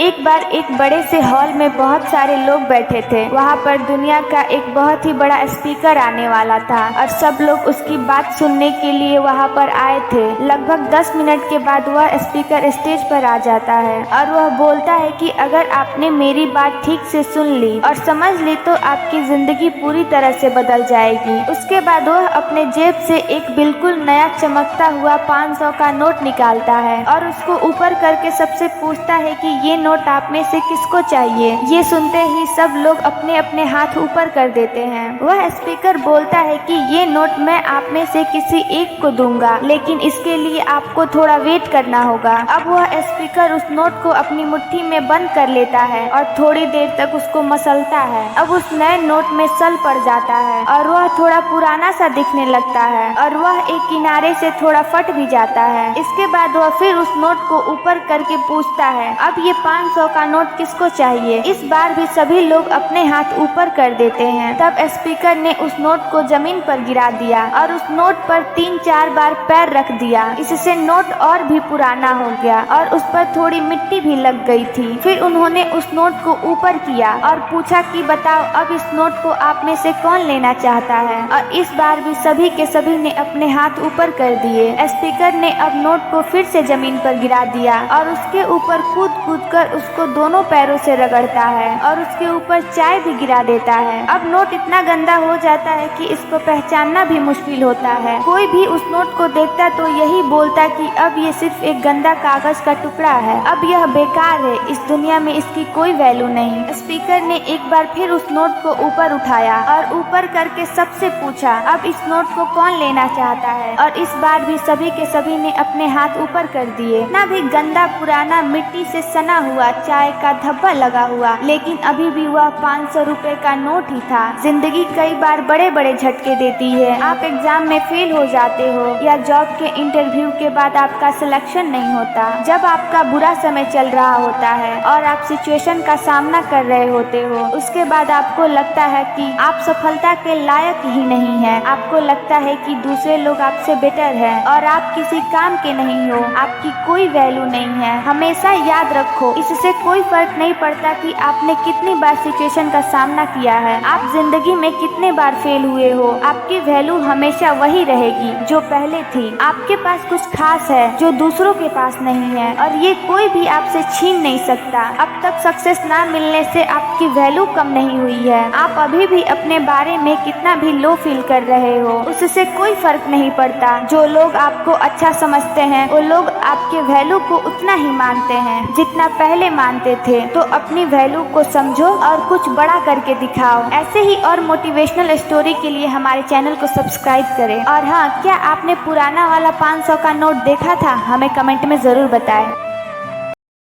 एक बार एक बड़े से हॉल में बहुत सारे लोग बैठे थे। वहाँ पर दुनिया का एक बहुत ही बड़ा स्पीकर आने वाला था और सब लोग उसकी बात सुनने के लिए वहाँ पर आए थे। लगभग 10 मिनट के बाद वह स्पीकर स्टेज पर आ जाता है और वह बोलता है कि अगर आपने मेरी बात ठीक से सुन ली और समझ ली तो आपकी जिंदगी पूरी तरह से बदल जाएगी। उसके बाद वह अपने जेब से एक बिल्कुल नया चमकता हुआ 500 का नोट निकालता है और उसको ऊपर करके सबसे पूछता है कि ये नोट आप में से किसको चाहिए। ये सुनते ही सब लोग अपने अपने हाथ ऊपर कर देते हैं। वह स्पीकर बोलता है कि ये नोट मैं आप में से किसी एक को दूंगा, लेकिन इसके लिए आपको थोड़ा वेट करना होगा। अब वह स्पीकर उस नोट को अपनी मुट्ठी में बंद कर लेता है और थोड़ी देर तक उसको मसलता है। अब उस नए नोट में सल पड़ जाता है और वह थोड़ा पुराना सा दिखने लगता है और वह एक किनारे से थोड़ा फट भी जाता है। इसके बाद वह फिर उस नोट को ऊपर करके पूछता है, अब ये 500 का नोट किसको चाहिए। इस बार भी सभी लोग अपने हाथ ऊपर कर देते हैं। तब स्पीकर ने उस नोट को जमीन पर गिरा दिया और उस नोट पर 3-4 बार पैर रख दिया। इससे नोट और भी पुराना हो गया और उस पर थोड़ी मिट्टी भी लग गई थी। फिर उन्होंने उस नोट को ऊपर किया और पूछा कि बताओ अब इस नोट को आप में से कौन लेना चाहता है। और इस बार भी सभी के सभी ने अपने हाथ ऊपर कर दिए। स्पीकर ने अब नोट को फिर से जमीन पर गिरा दिया और उसके ऊपर कूद कूद कर उसको दोनों पैरों से रगड़ता है और उसके ऊपर चाय भी गिरा देता है। अब नोट इतना गंदा हो जाता है कि इसको पहचानना भी मुश्किल होता है। कोई भी उस नोट को देखता तो यही बोलता कि अब ये सिर्फ एक गंदा कागज का टुकड़ा है, अब यह बेकार है, इस दुनिया में इसकी कोई वैल्यू नहीं। स्पीकर ने एक बार फिर उस नोट को ऊपर उठाया और ऊपर करके सबसे पूछा, अब इस नोट को कौन लेना चाहता है। और इस बार भी सभी के सभी ने अपने हाथ ऊपर कर दिए। ना भी गंदा पुराना मिट्टी से सना हुआ चाय का धब्बा लगा हुआ, लेकिन अभी भी वह 500 रुपए का नोट ही था। जिंदगी कई बार बड़े बड़े झटके देती है। आप एग्जाम में फेल हो जाते हो या जॉब के इंटरव्यू के बाद आपका सिलेक्शन नहीं होता। जब आपका बुरा समय चल रहा होता है और आप सिचुएशन का सामना कर रहे होते हो, उसके बाद आपको लगता है कि आप सफलता के लायक ही नहीं है। आपको लगता है कि दूसरे लोग आपसे बेटर है और आप किसी काम के नहीं हो, आपकी कोई वैल्यू नहीं है। हमेशा याद रखो, इससे कोई फर्क नहीं पड़ता कि आपने कितनी बार सिचुएशन का सामना किया है, आप जिंदगी में कितने बार फेल हुए हो, आपकी वैल्यू हमेशा वही रहेगी जो पहले थी। आपके पास कुछ खास है जो दूसरों के पास नहीं है और ये कोई भी आपसे छीन नहीं सकता। अब तक सक्सेस ना मिलने से आपकी वैल्यू कम नहीं हुई है। आप अभी भी अपने बारे में कितना भी लो फील कर रहे हो, उससे कोई फर्क नहीं पड़ता। जो लोग आपको अच्छा समझते हैं वो लोग आपके वैल्यू को उतना ही मानते हैं जितना पहले मानते थे। तो अपनी वैल्यू को समझो और कुछ बड़ा करके दिखाओ। ऐसे ही और मोटिवेशनल स्टोरी के लिए हमारे चैनल को सब्सक्राइब करें। और हाँ, क्या आपने पुराना वाला 500 का नोट देखा था? हमें कमेंट में जरूर बताएं।